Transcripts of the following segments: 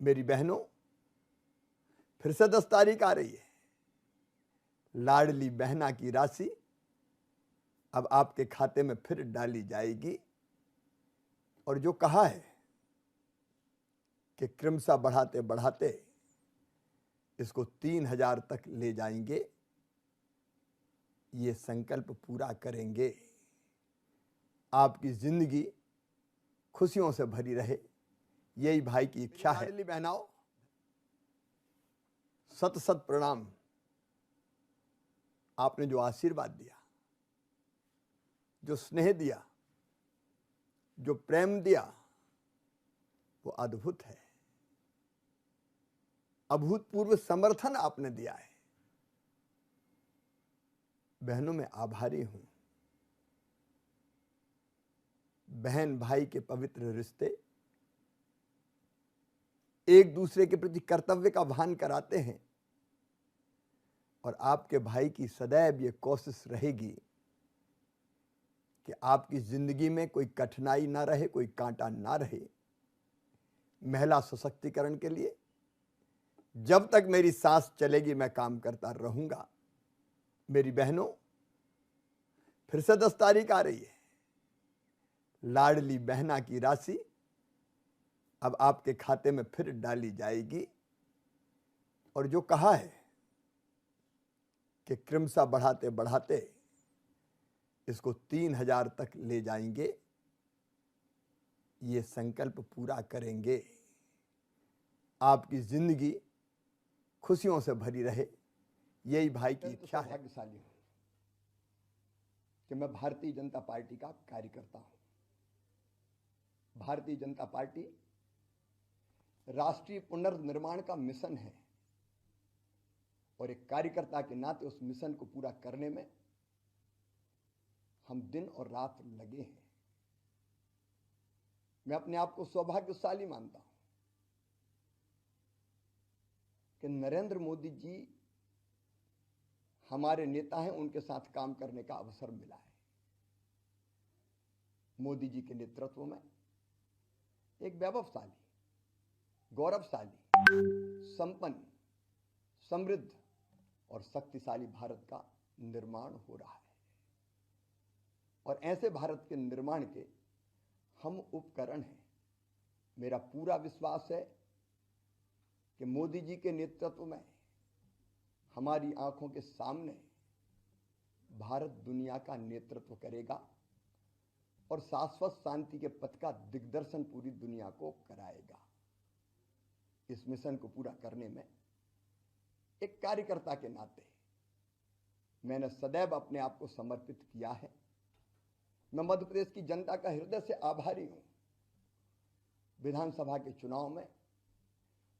मेरी बहनों, फिर से 10 तारीख आ रही है। लाडली बहना की राशि अब आपके खाते में फिर डाली जाएगी और जो कहा है कि क्रमशः बढ़ाते बढ़ाते इसको 3,000 तक ले जाएंगे, ये संकल्प पूरा करेंगे। आपकी जिंदगी खुशियों से भरी रहे, यही भाई की इच्छा है। लाडली बहनाओं, सत सत प्रणाम। आपने जो आशीर्वाद दिया, जो स्नेह दिया, जो प्रेम दिया, वो अद्भुत है। अभूतपूर्व समर्थन आपने दिया है। बहनों, मैं आभारी हूं। बहन भाई के पवित्र रिश्ते एक दूसरे के प्रति कर्तव्य का भान कराते हैं और आपके भाई की सदैव ये कोशिश रहेगी कि आपकी जिंदगी में कोई कठिनाई ना रहे, कोई कांटा ना रहे। महिला सशक्तिकरण के लिए जब तक मेरी सांस चलेगी मैं काम करता रहूंगा। मेरी बहनों, फिर से 10 तारीख आ रही है। लाडली बहना की राशि अब आपके खाते में फिर डाली जाएगी और जो कहा है कि क्रमशः बढ़ाते बढ़ाते इसको 3,000 तक ले जाएंगे, ये संकल्प पूरा करेंगे। आपकी जिंदगी खुशियों से भरी रहे, यही भाई की इच्छा है। भाग्यशाली हूं कि मैं भारतीय जनता पार्टी का कार्यकर्ता हूं। भारतीय जनता पार्टी राष्ट्रीय पुनर्निर्माण का मिशन है और एक कार्यकर्ता के नाते उस मिशन को पूरा करने में हम दिन और रात लगे हैं। मैं अपने आप को सौभाग्यशाली मानता हूं कि नरेंद्र मोदी जी हमारे नेता हैं, उनके साथ काम करने का अवसर मिला है। मोदी जी के नेतृत्व में एक वैभवशाली, गौरवशाली, संपन्न, समृद्ध और शक्तिशाली भारत का निर्माण हो रहा है और ऐसे भारत के निर्माण के हम उपकरण हैं। मेरा पूरा विश्वास है कि मोदी जी के नेतृत्व में हमारी आंखों के सामने भारत दुनिया का नेतृत्व करेगा और शाश्वत शांति के पथ का दिग्दर्शन पूरी दुनिया को कराएगा। इस मिशन को पूरा करने में एक कार्यकर्ता के नाते मैंने सदैव अपने आप को समर्पित किया है। मैं मध्य प्रदेश की जनता का हृदय से आभारी हूं। विधानसभा के चुनाव में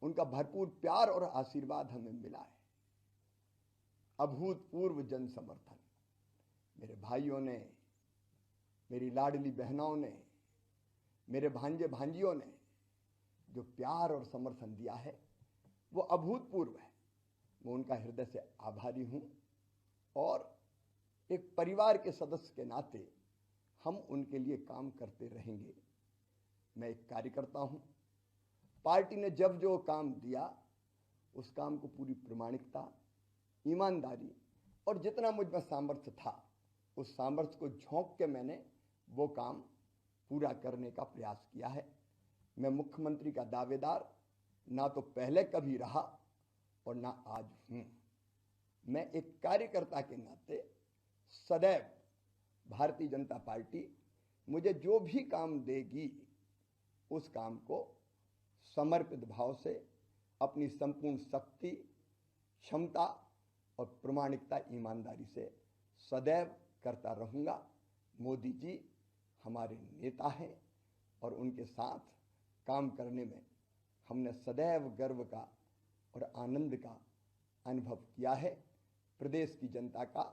उनका भरपूर प्यार और आशीर्वाद हमें मिला है। अभूतपूर्व जन समर्थन मेरे भाइयों ने, मेरी लाडली बहनों ने, मेरे भांजे भांजियों ने जो प्यार और समर्थन दिया है वो अभूतपूर्व है। मैं उनका हृदय से आभारी हूं और एक परिवार के सदस्य के नाते हम उनके लिए काम करते रहेंगे। मैं एक कार्यकर्ता हूं। पार्टी ने जब जो काम दिया उस काम को पूरी प्रामाणिकता, ईमानदारी और जितना मुझ में सामर्थ्य था उस सामर्थ्य को झोंक के मैंने वो काम पूरा करने का प्रयास किया है। मैं मुख्यमंत्री का दावेदार ना तो पहले कभी रहा और ना आज हूं। मैं एक कार्यकर्ता के नाते सदैव भारतीय जनता पार्टी मुझे जो भी काम देगी उस काम को समर्पित भाव से अपनी संपूर्ण शक्ति, क्षमता और प्रामाणिकता, ईमानदारी से सदैव करता रहूंगा। मोदी जी हमारे नेता हैं और उनके साथ काम करने में हमने सदैव गर्व का और आनंद का अनुभव किया है। प्रदेश की जनता का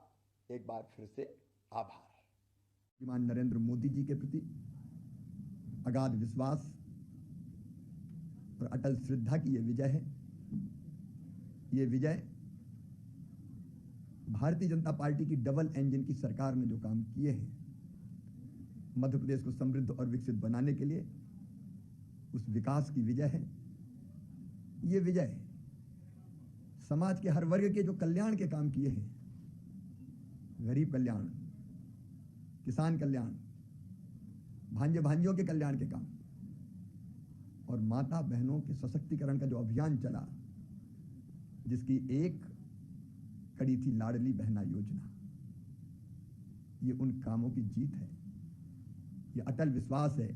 एक बार फिर से आभार। श्रीमान नरेंद्र मोदी जी के प्रति अगाध विश्वास और अटल श्रद्धा की ये विजय है। ये विजय भारतीय जनता पार्टी की डबल इंजन की सरकार ने जो काम किए हैं मध्य प्रदेश को समृद्ध और विकसित बनाने के लिए, उस विकास की विजय है। ये विजय समाज के हर वर्ग के जो कल्याण के काम किए हैं, गरीब कल्याण, किसान कल्याण, भांजे भांजियों के कल्याण के काम, और माता बहनों के सशक्तिकरण का जो अभियान चला, जिसकी एक कड़ी थी लाडली बहना योजना, ये उन कामों की जीत है। ये अटल विश्वास है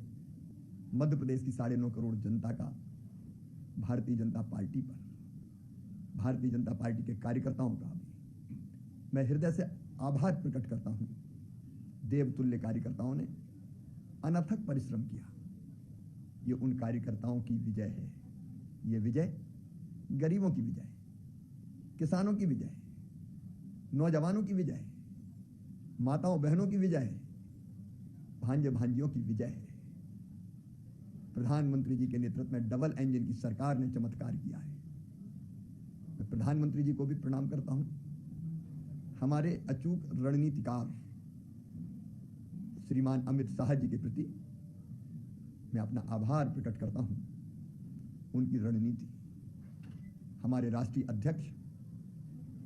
मध्य प्रदेश की 9.5 करोड़ जनता का भारतीय जनता पार्टी पर, भारतीय जनता पार्टी के कार्यकर्ताओं का भी मैं हृदय से आभार प्रकट करता हूं। देवतुल्य कार्यकर्ताओं ने अनथक परिश्रम किया। ये उन कार्यकर्ताओं की विजय है। ये विजय गरीबों की विजय, किसानों की विजय, नौजवानों की विजय, माताओं बहनों की विजय है, भांजे भांजियों की विजय है। प्रधानमंत्री जी के नेतृत्व में डबल इंजन की सरकार ने चमत्कार किया है। मैं प्रधानमंत्री जी को भी प्रणाम करता हूं। हमारे अचूक रणनीतिकार श्रीमान अमित शाह जी के प्रति मैं अपना आभार प्रकट करता हूं। उनकी रणनीति, हमारे राष्ट्रीय अध्यक्ष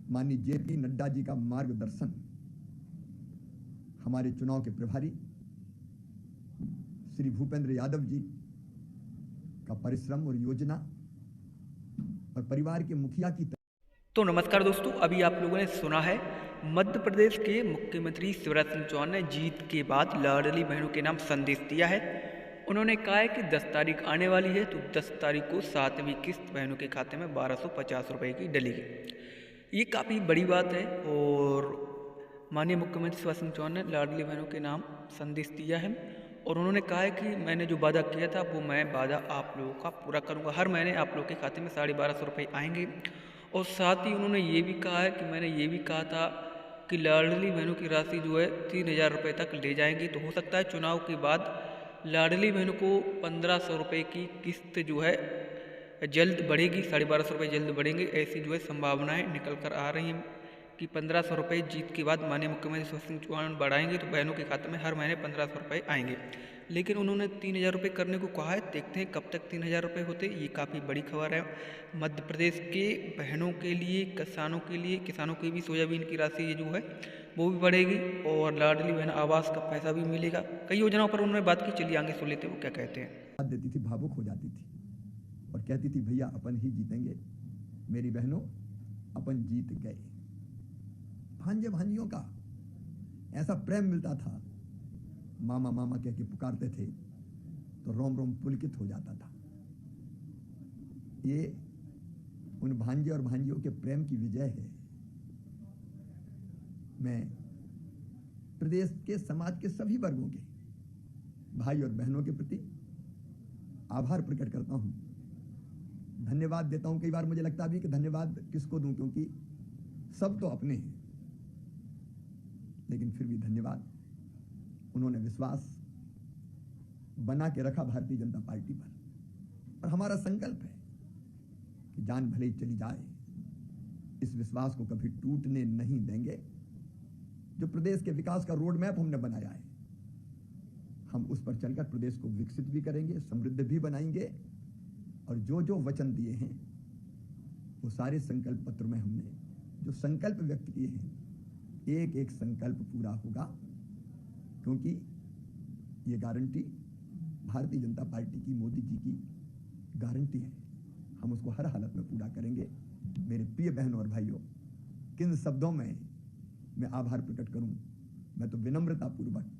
माननीय जेपी नड्डा जी का मार्गदर्शन, हमारे चुनाव के प्रभारी श्री भूपेंद्र यादव जी का परिश्रम और योजना, और परिवार के मुखिया की तो नमस्कार दोस्तों, अभी आप लोगों ने सुना है मध्य प्रदेश के मुख्यमंत्री शिवराज सिंह चौहान ने जीत के बाद लाडली बहनों के नाम संदेश दिया है। उन्होंने कहा है कि 10 तारीख आने वाली है तो 10 तारीख को 7वीं किस्त बहनों के खाते में 1250 रुपये की डलेगी। ये काफ़ी बड़ी बात है और माननीय मुख्यमंत्री शिवराज सिंह चौहान ने लाडली बहनों के नाम संदेश दिया है और उन्होंने कहा है कि मैंने जो वादा किया था वो मैं वादा आप लोगों का पूरा करूँगा। हर महीने आप लोगों के खाते में 1250 रुपये आएंगे। और साथ ही उन्होंने ये भी कहा है कि मैंने ये भी कहा था कि लाडली बहनों की राशि जो है 3000 रुपये तक ले जाएंगी। तो हो सकता है चुनाव के बाद लाडली बहनों को 1500 रुपये की किस्त जो है जल्द बढ़ेगी, 1250 रुपये जल्द बढ़ेंगे। ऐसी जो है संभावनाएं निकल कर आ रही हैं कि 1500 रुपये जीत के बाद माननीय मुख्यमंत्री शिवराज सिंह चौहान बढ़ाएंगे तो बहनों के खाते में हर महीने 1500 रुपये आएंगे। लेकिन उन्होंने 3000 रुपये करने को कहा है। देखते हैं कब तक 3000 रुपये होते। ये काफ़ी बड़ी खबर है मध्य प्रदेश के बहनों के लिए, किसानों के लिए। किसानों की भी सोयाबीन की राशि ये जो है वो भी बढ़ेगी और लाडली बहन आवास का पैसा भी मिलेगा। कई योजनाओं पर उन्होंने बात की, चलिए आगे सुन लेते वो क्या कहते हैं। देती थी, भावुक हो जाती थी और कहती थी भैया अपन ही जीतेंगे, मेरी बहनों अपन जीत गए। भांजे भांजियों का ऐसा प्रेम मिलता था, मामा मामा कह के पुकारते थे तो रोम रोम पुलकित हो जाता था। ये उन भांजे और भांजियों के प्रेम की विजय है। मैं प्रदेश के समाज के सभी वर्गों के भाई और बहनों के प्रति आभार प्रकट करता हूं, धन्यवाद देता हूं। कई बार मुझे लगता भी कि धन्यवाद किसको दूं, क्योंकि सब तो अपने हैं, लेकिन फिर भी धन्यवाद। उन्होंने विश्वास बना के रखा भारतीय जनता पार्टी पर और हमारा संकल्प है कि जान भले ही चली जाए, इस विश्वास को कभी टूटने नहीं देंगे। जो प्रदेश के विकास का रोड मैप हमने बनाया है, हम उस पर चलकर प्रदेश को विकसित भी करेंगे, समृद्ध भी बनाएंगे और जो जो वचन दिए हैं वो सारे संकल्प पत्र में हमने जो संकल्प व्यक्त किए हैं, एक एक संकल्प पूरा होगा, क्योंकि ये गारंटी भारतीय जनता पार्टी की, मोदी जी की गारंटी है। हम उसको हर हालत में पूरा करेंगे। मेरे प्रिय बहनों और भाइयों, किन शब्दों में मैं आभार प्रकट करूं। मैं तो विनम्रता पूर्वक